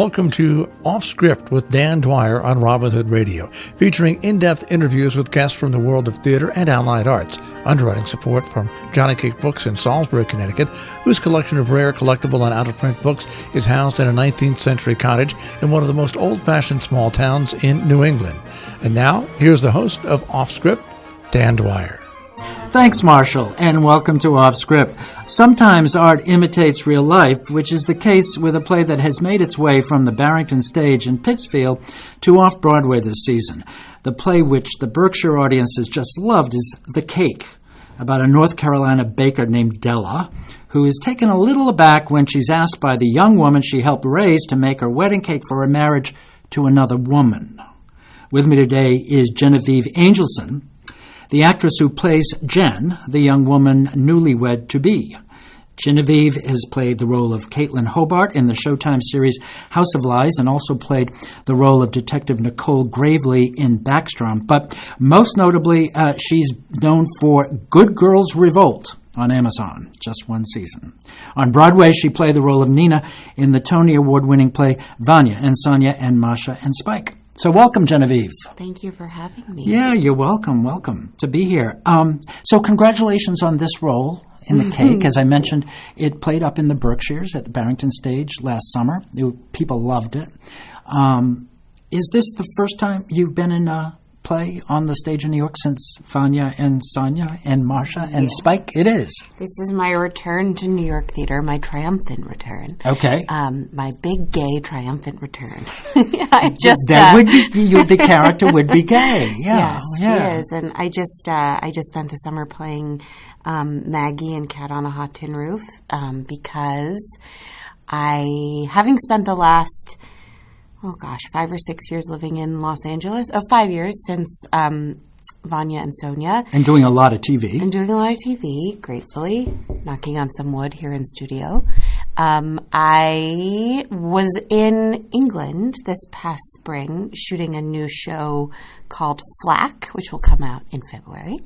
Welcome to Off Script with Dan Dwyer on Robin Hood Radio, featuring in-depth interviews with guests from the world of theater and allied arts. Underwriting support from Johnny Cake Books in Salisbury, Connecticut, whose collection of rare collectible and out-of-print books is housed in a 19th century cottage in one of the most old-fashioned small towns in New England. And now, here's the host of Off Script, Dan Dwyer. Thanks, Marshall, and welcome to Off Script. Sometimes art imitates real life, which is the case with a play that has made its way from the Barrington stage in Pittsfield to off-Broadway this season. The play which the Berkshire audience has just loved is The Cake, about a North Carolina baker named Della, who is taken a little aback when she's asked by the young woman she helped raise to make her wedding cake for her marriage to another woman. With me today is Genevieve Angelson, the actress who plays Jen, the young woman newlywed-to-be. Genevieve has played the role of Caitlin Hobart in the Showtime series House of Lies and also played the role of Detective Nicole Gravely in Backstrom. But most notably, she's known for Good Girls Revolt on Amazon, just one season. On Broadway, she played the role of Nina in the Tony Award-winning play Vanya and Sonia and Masha and Spike. So welcome, Genevieve. Thank you for having me. Yeah, you're welcome. Welcome to be here. So congratulations on this role in The Cake. As I mentioned, it played up in the Berkshires at the Barrington stage last summer. People loved it. Is this the first time you've been in a play on the stage in New York since Vanya and Sonia and Masha and Spike? It is. This is my return to New York theater, my triumphant return. Okay. My big gay triumphant return. The character would be gay. Yeah. Yes, she is. And I just spent the summer playing Maggie and Cat on a Hot Tin Roof because having spent the last 5 or 6 years living in Los Angeles. 5 years since Vanya and Sonia. And doing a lot of TV. Gratefully. Knocking on some wood here in studio. I was in England this past spring shooting a new show called Flack, which will come out in February.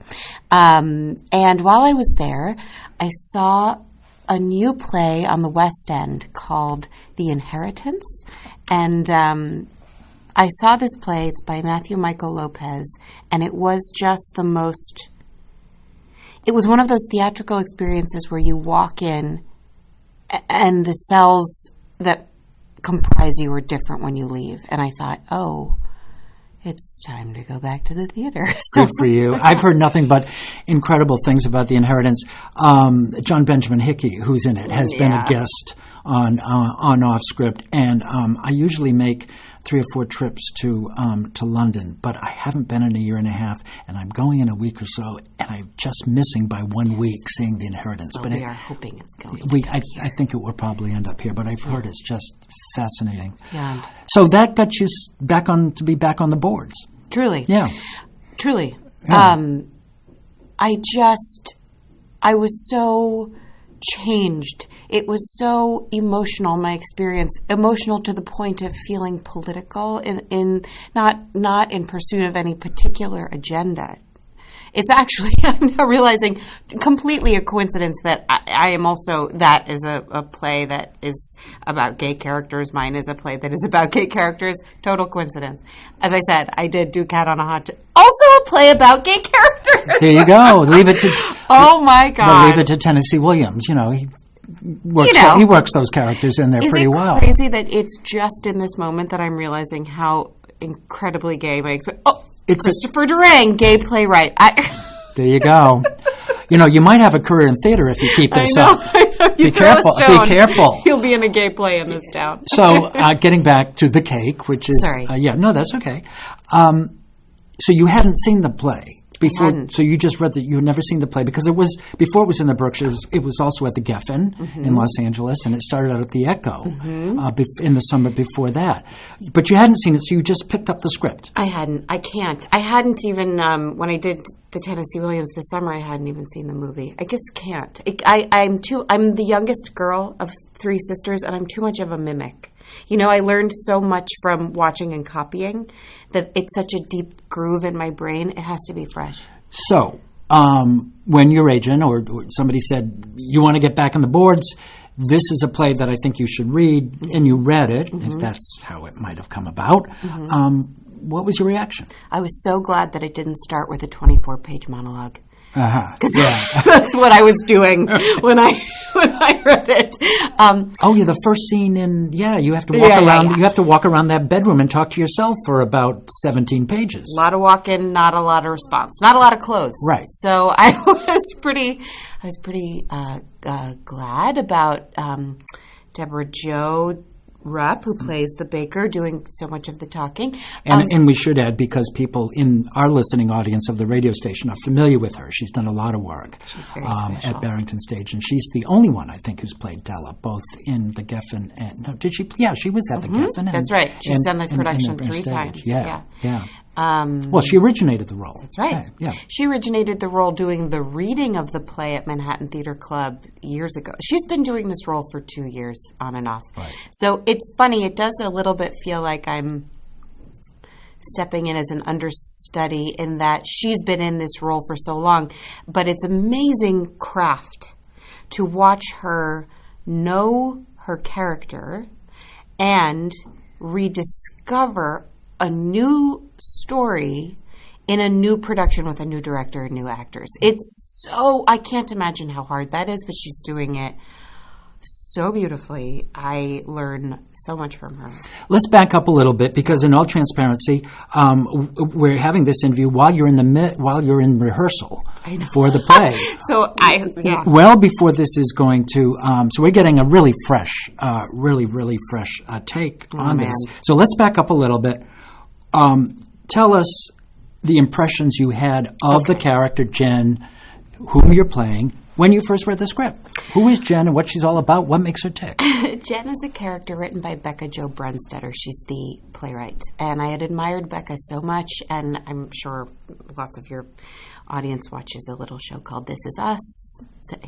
And while I was there, I saw a new play on the West End called The Inheritance. And I saw this play. It's by Matthew Michael Lopez, and it was just it was one of those theatrical experiences where you walk in and the cells that comprise you are different when you leave. And I thought, it's time to go back to the theater. Good for you. I've heard nothing but incredible things about The Inheritance. John Benjamin Hickey, who's in it, has been a guest on Off Script, and I usually make 3 or 4 trips to London, but I haven't been in a year and a half, and I'm going in a week or so, and I'm just missing by 1 week seeing The Inheritance. But we are hoping it's going. I think it will probably end up here, but I've heard it's just fascinating. Yeah. So that got you back on the boards. Truly. Yeah. Truly. Yeah. I was so changed. It was so emotional, my experience, emotional to the point of feeling political in not in pursuit of any particular agenda. It's actually, I'm now realizing, completely a coincidence that I am also, that is a play that is about gay characters. Mine is a play that is about gay characters. Total coincidence. As I said, I did do Cat on a Hot Tin. Also a play about gay characters. There you go. Leave it to... Oh, my God. Leave it to Tennessee Williams. He works those characters in there pretty well. Is it crazy that it's just in this moment that I'm realizing how incredibly gay my experience... It's Christopher Durang, gay playwright. There you go. You might have a career in theater if you keep this up. Be careful. Be careful. You'll be in a gay play in this town. So, getting back to The Cake, which is... Sorry. That's okay. So you hadn't seen the play before. So you just read that you had never seen the play because before it was in the Berkshires. It was also at the Geffen in Los Angeles, and it started out at the Echo in the summer before that. But you hadn't seen it, so you just picked up the script. I hadn't. I can't. I hadn't even when I did the Tennessee Williams this summer. I hadn't even seen the movie. I just can't. I'm the youngest girl of 3 sisters, and I'm too much of a mimic. I learned so much from watching and copying that it's such a deep groove in my brain. It has to be fresh. So, when your agent or somebody said, you want to get back on the boards, this is a play that I think you should read, and you read it, if that's how it might have come about. What was your reaction? I was so glad that it didn't start with a 24-page monologue. Because Yeah. that's what I was doing when I read it. The first scene you have to walk around. You have to walk around that bedroom and talk to yourself for about 17 pages. A lot of walking, not a lot of response, not a lot of clothes. Right. So I was pretty glad about Deborah Joe Rapp, who plays the baker, doing so much of the talking. And we should add, because people in our listening audience of the radio station are familiar with her. She's done a lot of work special. at Barrington Stage, and she's the only one, I think, who's played Della, both in the Geffen and... No, did she? Yeah, she was at the Geffen. That's right. She's done the production 3 times. Yeah. Well, she originated the role. That's right. Yeah. She originated the role doing the reading of the play at Manhattan Theater Club years ago. She's been doing this role for 2 years, on and off. Right. So it's funny. It does a little bit feel like I'm stepping in as an understudy in that she's been in this role for so long. But it's amazing craft to watch her know her character and rediscover a new story in a new production with a new director and new actors. I can't imagine how hard that is, but she's doing it so beautifully. I learn so much from her. Let's back up a little bit, because in all transparency, we're having this interview while you're in rehearsal for the play. Well before this is going to. So we're getting a really fresh, really fresh take on this. So let's back up a little bit. Tell us the impressions you had of the character Jen, whom you're playing, when you first read the script. Who is Jen and what she's all about? What makes her tick? Jen is a character written by Becca Jo Brunstetter. She's the playwright. And I had admired Becca so much, and I'm sure lots of your audience watches a little show called This Is Us.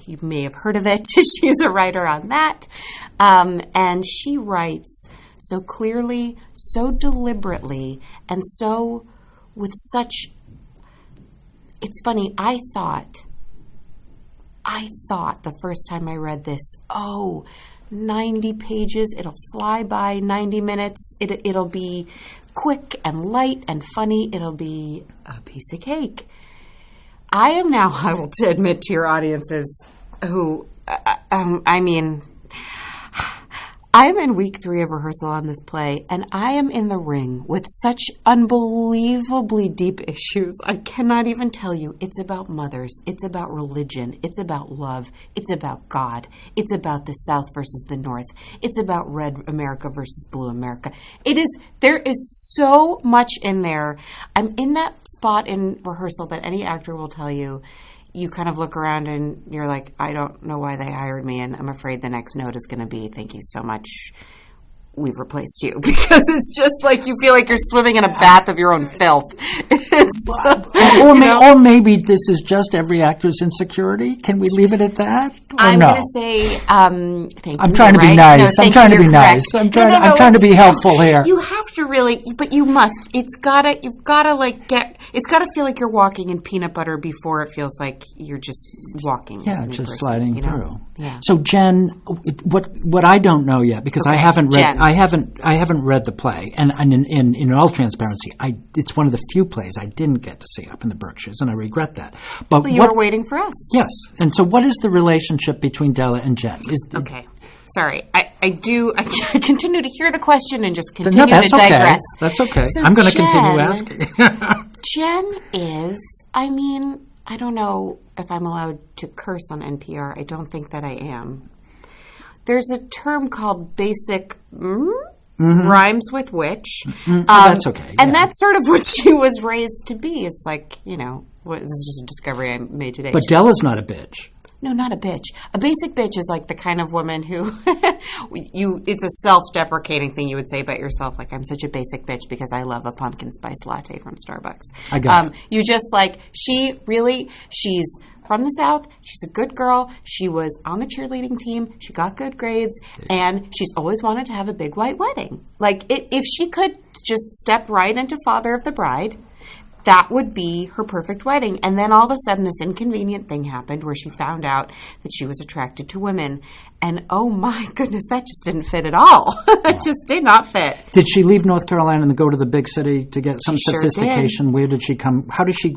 You may have heard of it. She's a writer on that. And she writes so clearly, so deliberately, and so with such... It's funny, I thought the first time I read this, 90 pages, it'll fly by, 90 minutes, it'll be quick and light and funny, it'll be a piece of cake. I will admit to your audiences who, I'm in week 3 of rehearsal on this play, and I am in the ring with such unbelievably deep issues. I cannot even tell you. It's about mothers. It's about religion. It's about love. It's about God. It's about the South versus the North. It's about red America versus blue America. There is so much in there. I'm in that spot in rehearsal that any actor will tell you. You kind of look around and you're like, I don't know why they hired me, and I'm afraid the next note is going to be, thank you so much, we've replaced you. Because it's just like you feel like you're swimming in a bath of your own filth. Or maybe this is just every actor's insecurity. Can we leave it at that? I'm going to say thank you. I'm trying to be nice. I'm trying to be nice. I'm trying to be helpful here. You have to really, but you must. You've got to it's got to feel like you're walking in peanut butter before it feels like you're just walking. Yeah, just person, sliding through. Yeah. So Jen, what I don't know yet, because I haven't read the play, and in all transparency, it's one of the few plays I didn't get to see up in the Berkshires, and I regret that. But you were waiting for us. Yes, and so what is the relationship between Della and Jen? Okay. Sorry, I continue to hear the question and just continue to digress. That's okay. So I'm going to continue asking. Jen is, I don't know if I'm allowed to curse on NPR. I don't think that I am. There's a term called basic rhymes with which. That's okay. And that's sort of what she was raised to be. It's like, this is just a discovery I made today. But Della's not a bitch. No, not a bitch. A basic bitch is like the kind of woman who it's a self-deprecating thing you would say about yourself. Like, I'm such a basic bitch because I love a pumpkin spice latte from Starbucks. I got it. You just she's from the South. She's a good girl. She was on the cheerleading team. She got good grades. And she's always wanted to have a big white wedding. Like, if she could just step right into Father of the Bride that would be her perfect wedding. And then all of a sudden this inconvenient thing happened where she found out that she was attracted to women. And oh my goodness, that just didn't fit at all. It just did not fit. Did she leave North Carolina and go to the big city to get some sophistication? Sure did. Where did she come?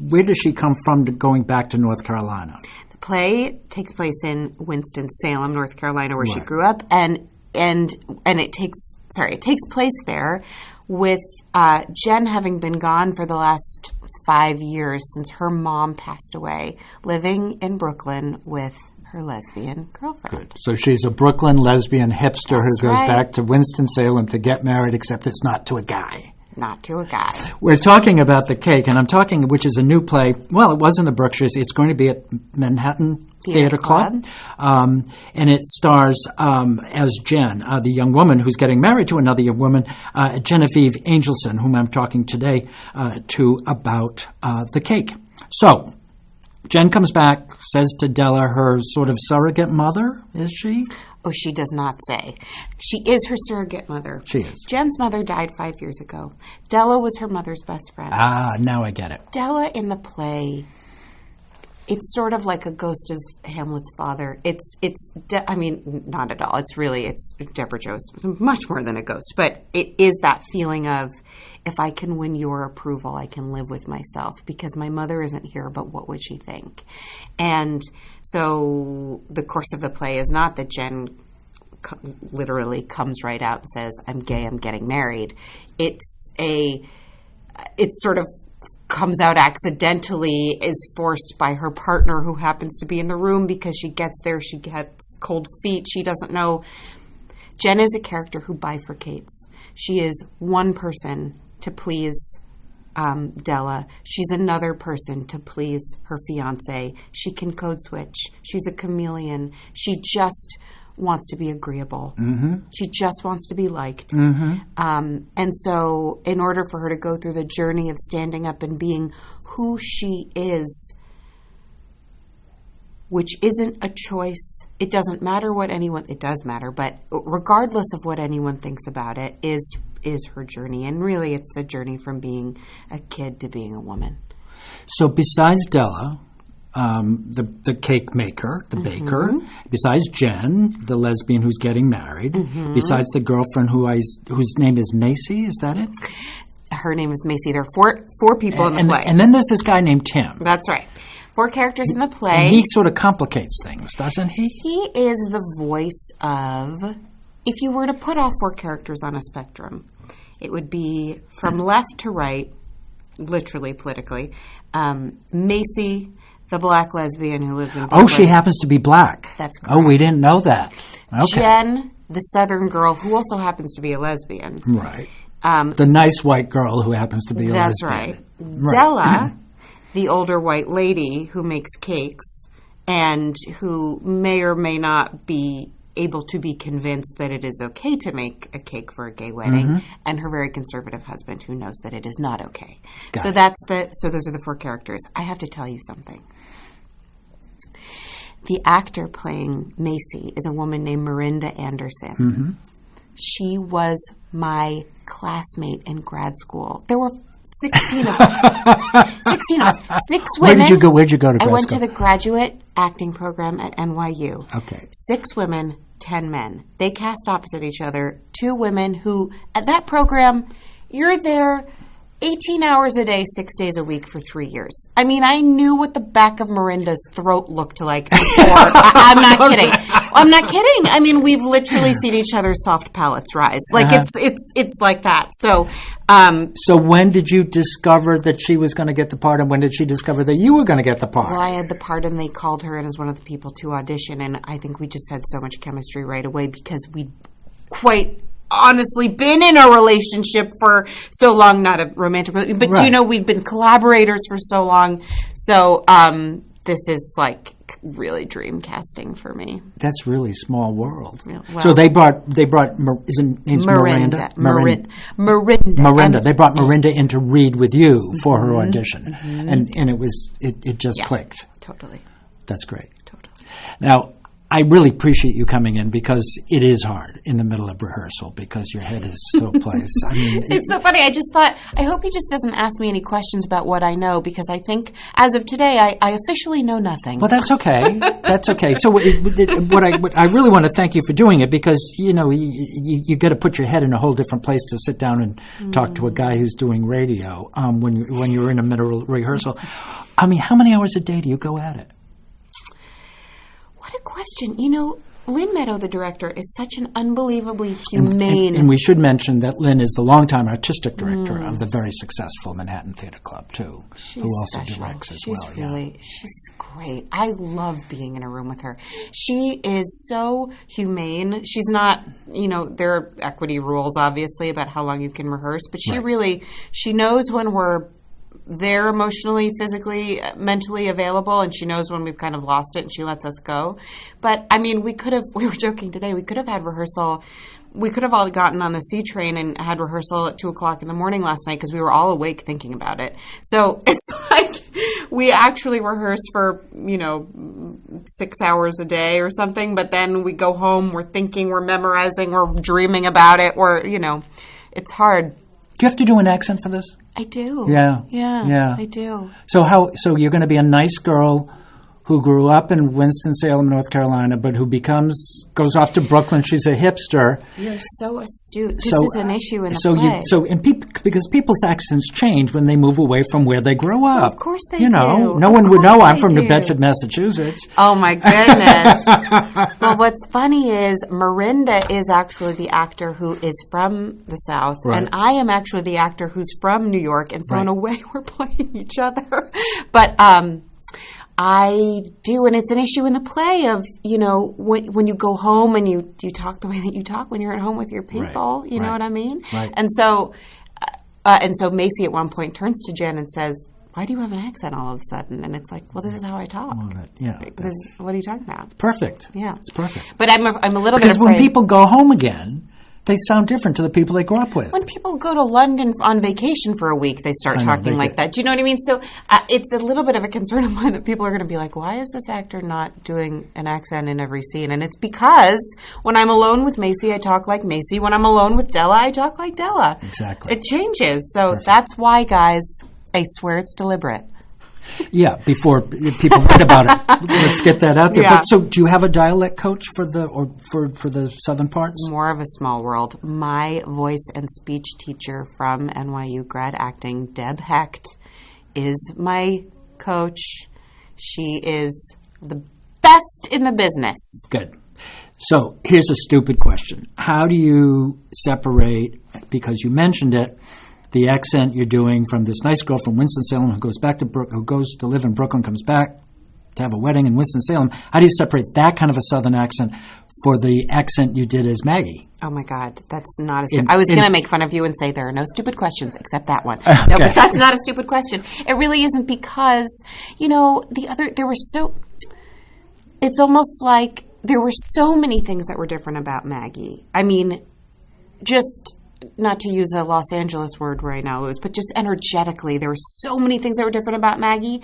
Where does she come from going back to North Carolina? The play takes place in Winston-Salem, North Carolina, where she grew up, and it takes place there with Jen having been gone for the last 5 years since her mom passed away, living in Brooklyn with her lesbian girlfriend. Good. So she's a Brooklyn lesbian hipster That's who goes right. back to Winston-Salem to get married, except it's not to a guy. Not to a guy. We're talking about The Cake, and I'm talking, which is a new play. Well, it was in the Berkshires. It's going to be at Manhattan Theater Club. And it stars as Jen, the young woman who's getting married to another young woman, Genevieve Angelson, whom I'm talking today to about The Cake. So, Jen comes back, says to Della, her sort of surrogate mother, is she? Oh, she does not say. She is her surrogate mother. She is. Jen's mother died 5 years ago. Della was her mother's best friend. Ah, now I get it. Della in the play, it's sort of like a ghost of Hamlet's father. Not at all. It's Deborah Joe's much more than a ghost, but it is that feeling of, if I can win your approval, I can live with myself, because my mother isn't here, but what would she think? And so the course of the play is not that Jen literally comes right out and says, I'm gay, I'm getting married. It's sort of comes out accidentally, is forced by her partner who happens to be in the room, because she gets there, she gets cold feet, she doesn't know. Jen is a character who bifurcates. She is one person to please Della. She's another person to please her fiancé. She can code switch. She's a chameleon. She just wants to be agreeable. Mm-hmm. She just wants to be liked. Mm-hmm. And so in order for her to go through the journey of standing up and being who she is, which isn't a choice, it doesn't matter what anyone, it does matter, but regardless of what anyone thinks about it, is her journey. And really it's the journey from being a kid to being a woman. So besides Della, the cake maker, the baker, besides Jen, the lesbian who's getting married, besides the girlfriend whose name is Macy, is that it? Her name is Macy. There are four people in the play. And then there's this guy named Tim. That's right. 4 characters in the play. And he sort of complicates things, doesn't he? He is the voice of, if you were to put all 4 characters on a spectrum, it would be from left to right, literally, politically, Macy, the black lesbian who lives in Brooklyn. Oh, she happens to be black. That's correct. Oh, we didn't know that. Okay. Jen, the southern girl who also happens to be a lesbian. Right. The nice white girl who happens to be a that's lesbian. Right. Della, the older white lady who makes cakes and who may or may not be able to be convinced that it is okay to make a cake for a gay wedding, and her very conservative husband who knows that it is not okay. So those are the 4 characters. I have to tell you something. The actor playing Macy is a woman named Miranda Anderson. Mm-hmm. She was my classmate in grad school. There were 16 of us. 16 of us. 6 women. Where'd you go to grad school? I went to the graduate acting program at NYU. Okay. 6 women, 10 men. They cast opposite each other. 2 women who, at that program, you're there 18 hours a day, 6 days a week for 3 years. I mean, I knew what the back of Miranda's throat looked like before. I'm not kidding. I'm not kidding. I mean, we've literally seen each other's soft palates rise. Like it's like that. So, so when did you discover that she was going to get the part, and when did she discover that you were going to get the part? Well, I had the part, and they called her in as one of the people to audition, and I think we just had so much chemistry right away because we'd quite honestly been in a relationship for so long, not a romantic relationship, but right. We'd been collaborators for so long. So this is like really dream casting for me. That's really small world. Yeah, well, so they brought isn't name's Miranda? Miranda. They brought Miranda in to read with you for her audition. And it just clicked. Totally. That's great. Totally. Now, I really appreciate you coming in because it is hard in the middle of rehearsal because your head is so placed. I mean, it's so funny. I just thought, I hope he just doesn't ask me any questions about what I know because I think as of today, I officially know nothing. Well, that's okay. That's okay. So what I really want to thank you for doing it because, you got to put your head in a whole different place to sit down and talk to a guy who's doing radio when you're in a middle rehearsal. I mean, how many hours a day do you go at it? What a question. Lynn Meadow, the director, is such an unbelievably humane... And we should mention that Lynn is the longtime artistic director of the very successful Manhattan Theatre Club, too, She's who also special. directs as She's well. She's great. I love being in a room with her. She is so humane. She's not, there are equity rules, obviously, about how long you can rehearse, but she knows when we're they're emotionally, physically, mentally available, and she knows when we've kind of lost it, and she lets us go. But, I mean, we were joking today, we could have had rehearsal. We could have all gotten on the C train and had rehearsal at 2 o'clock in the morning last night because we were all awake thinking about it. So it's like we actually rehearse for, 6 hours a day or something, but then we go home, we're thinking, we're memorizing, we're dreaming about it, it's hard. Do you have to do an accent for this? I do. Yeah. I do. So you're going to be a nice girl who grew up in Winston-Salem, North Carolina, but who goes off to Brooklyn. She's a hipster. You're so astute. This is an issue in the play. Because people's accents change when they move away from where they grow up. Well, of course they do. No one would know I'm from New Bedford, Massachusetts. Oh, my goodness. Well, what's funny is Miranda is actually the actor who is from the South, and I am actually the actor who's from New York, and so in a way we're playing each other. But I do, and it's an issue in the play of, when you go home and you talk the way that you talk when you're at home with your people, you know what I mean? Right. And so Macy at one point turns to Jen and says, "Why do you have an accent all of a sudden?" And it's like, well, this is how I talk. What are you talking about? It's perfect. Yeah. It's perfect. But I'm a little because bit afraid. When people go home again, they sound different to the people they grew up with. When people go to London on vacation for a week, they start talking like that. Do you know what I mean? So it's a little bit of a concern of mine that people are going to be like, why is this actor not doing an accent in every scene? And it's because when I'm alone with Macy, I talk like Macy. When I'm alone with Della, I talk like Della. Exactly. It changes. So that's why, guys, I swear it's deliberate. Yeah, before people read about it, let's get that out there. Yeah. But so, do you have a dialect coach for the southern parts? More of a small world. My voice and speech teacher from NYU grad acting, Deb Hecht, is my coach. She is the best in the business. Good. So here's a stupid question: how do you separate? Because you mentioned it. The accent you're doing from this nice girl from Winston-Salem who goes to live in Brooklyn, comes back to have a wedding in Winston-Salem. How do you separate that kind of a Southern accent for the accent you did as Maggie? Oh, my God. That's not a stupid... I was going to make fun of you and say there are no stupid questions except that one. Okay. No, but that's not a stupid question. It really isn't because, it's almost like there were so many things that were different about Maggie. I mean, just... not to use a Los Angeles word right now, Louis, but just energetically, there were so many things that were different about Maggie,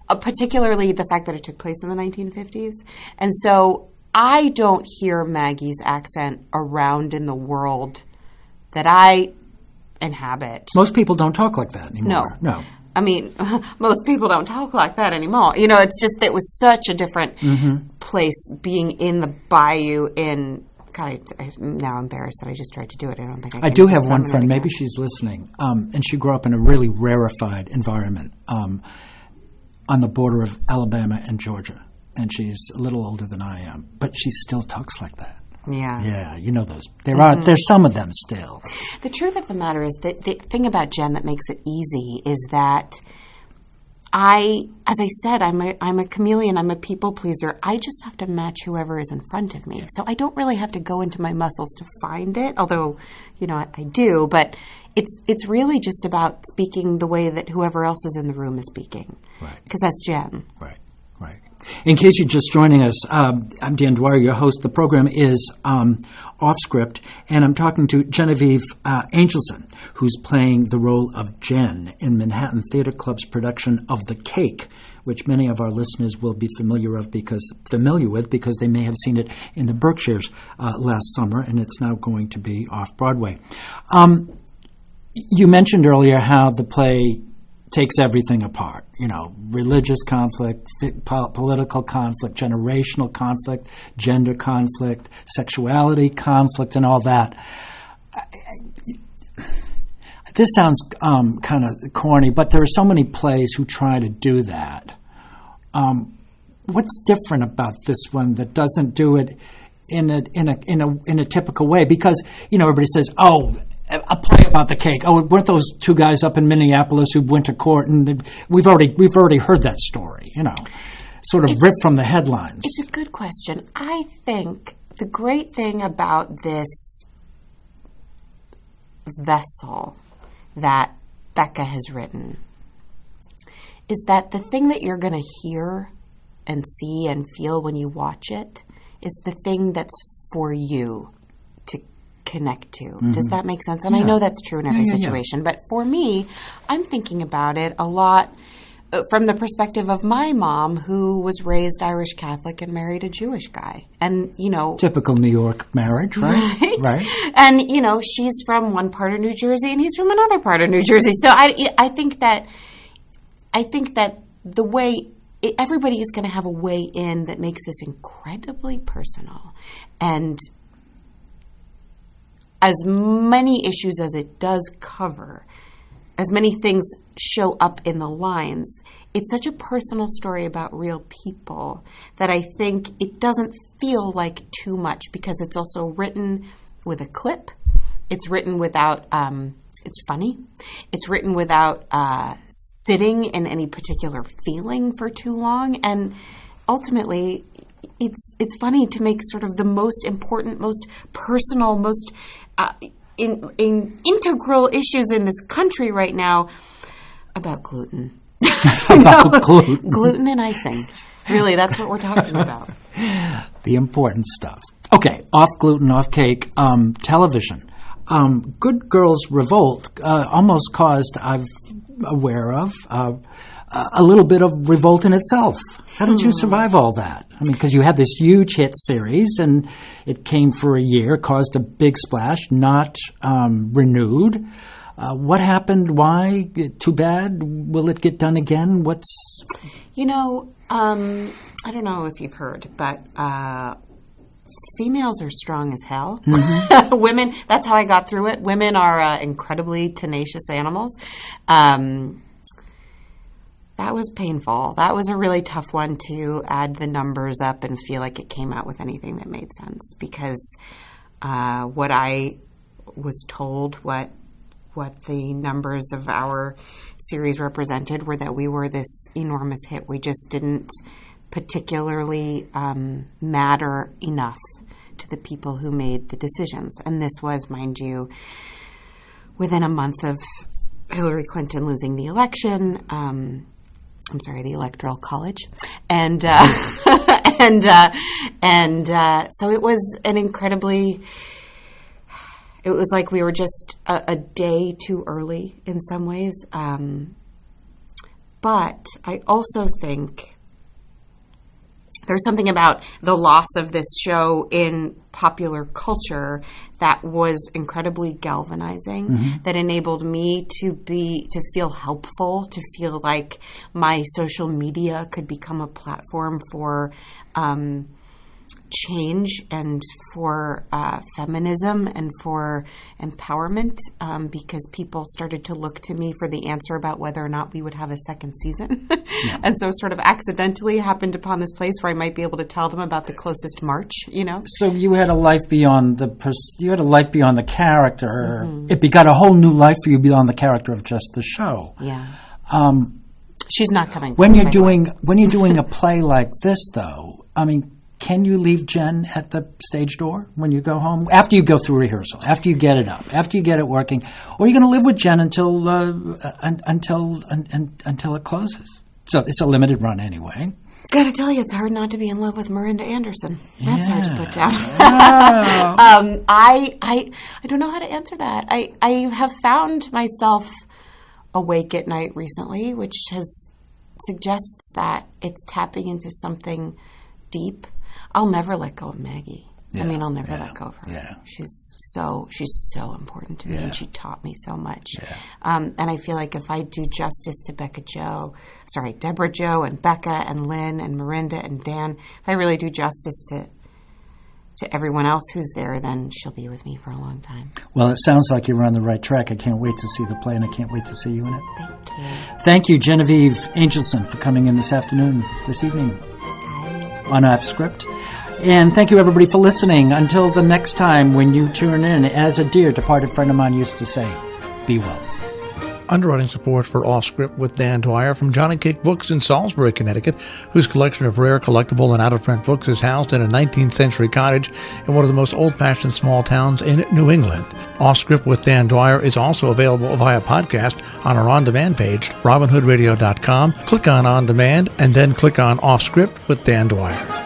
particularly the fact that it took place in the 1950s. And so I don't hear Maggie's accent around in the world that I inhabit. Most people don't talk like that anymore. No. I mean, most people don't talk like that anymore. It's just that it was such a different place being in the bayou in... God, I'm now embarrassed that I just tried to do it. I don't think I can. I do have one friend. Maybe she's listening. And she grew up in a really rarefied environment on the border of Alabama and Georgia. And she's a little older than I am. But she still talks like that. Yeah. Yeah, you know those. There's some of them still. The truth of the matter is that the thing about Jen that makes it easy is that as I said, I'm a chameleon. I'm a people pleaser. I just have to match whoever is in front of me. Yeah. So I don't really have to go into my muscles to find it, although, I do. But it's really just about speaking the way that whoever else is in the room is speaking. Right. Because that's Jen. Right. In case you're just joining us, I'm Dan Dwyer, your host. The program is Off Script, and I'm talking to Genevieve Angelson, who's playing the role of Jen in Manhattan Theatre Club's production of The Cake, which many of our listeners will be familiar with because they may have seen it in the Berkshires last summer, and it's now going to be off-Broadway. You mentioned earlier how the play takes everything apart, religious conflict, political conflict, generational conflict, gender conflict, sexuality conflict, and all that. This sounds kind of corny, but there are so many plays who try to do that. What's different about this one that doesn't do it in a typical way? Because everybody says, "Oh, a play about the cake. Oh, weren't those two guys up in Minneapolis who went to court?" And we've already heard that story. Sort of ripped from the headlines. It's a good question. I think the great thing about this vessel that Becca has written is that the thing that you're going to hear and see and feel when you watch it is the thing that's for you to connect to. Mm-hmm. Does that make sense? And I know that's true in every situation. But for me, I'm thinking about it a lot from the perspective of my mom, who was raised Irish Catholic and married a Jewish guy. And, typical New York marriage, right? Right. And, she's from one part of New Jersey and he's from another part of New Jersey. So I think that the way everybody is going to have a way in that makes this incredibly personal. And as many issues as it does cover, as many things show up in the lines, it's such a personal story about real people that I think it doesn't feel like too much, because it's also written with a clip. It's written without, it's funny. It's written without sitting in any particular feeling for too long. And ultimately, it's funny to make sort of the most important, most personal, most in integral issues in this country right now about gluten. Gluten and icing. Really, that's what we're talking about. The important stuff. Okay, off gluten, off cake, television. Good Girls Revolt almost caused, I'm aware of, a little bit of revolt in itself. How did you survive all that? I mean, because you had this huge hit series, and it came for a year, caused a big splash, not renewed. What happened? Why? Too bad? Will it get done again? I don't know if you've heard, but females are strong as hell. Mm-hmm. Women, that's how I got through it. Women are incredibly tenacious animals. That was painful. That was a really tough one to add the numbers up and feel like it came out with anything that made sense, because what I was told, what the numbers of our series represented, were that we were this enormous hit. We just didn't particularly matter enough to the people who made the decisions. And this was, mind you, within a month of Hillary Clinton losing the election. The Electoral College, and so it was an incredibly. It was like we were just a day too early in some ways, but I also think there's something about the loss of this show in popular culture that was incredibly galvanizing, that enabled me to feel helpful, to feel like my social media could become a platform for change and for feminism and for empowerment, because people started to look to me for the answer about whether or not we would have a second season. Yeah. And so sort of accidentally happened upon this place where I might be able to tell them about the closest march, So you had a life beyond the character. Mm-hmm. It got a whole new life for you beyond the character of just the show. Yeah. She's not coming. When you're doing a play like this, though, I mean, can you leave Jen at the stage door when you go home? After you go through rehearsal, after you get it up, after you get it working, or are you going to live with Jen until it closes? So it's a limited run anyway. Gotta tell you, it's hard not to be in love with Miranda Anderson. That's hard to put down. Yeah. I don't know how to answer that. I have found myself awake at night recently, which has suggests that it's tapping into something deep. I'll never let go of Maggie. Yeah, I mean, I'll never let go of her. Yeah. She's so important to me, and she taught me so much. Yeah. And I feel like if I do justice to Deborah Joe and Becca and Lynn and Miranda and Dan, if I really do justice to everyone else who's there, then she'll be with me for a long time. Well, it sounds like you're on the right track. I can't wait to see the play, and I can't wait to see you in it. Thank you. Thank you, Genevieve Angelson, for coming in this evening on Off Script. And thank you, everybody, for listening. Until the next time when you tune in, as a dear departed friend of mine used to say, be well. Underwriting support for Off Script with Dan Dwyer from Johnny Cake Books in Salisbury, Connecticut, whose collection of rare, collectible, and out-of-print books is housed in a 19th century cottage in one of the most old-fashioned small towns in New England. Off Script with Dan Dwyer is also available via podcast on our on-demand page, robinhoodradio.com. Click on On Demand, and then click on Off Script with Dan Dwyer.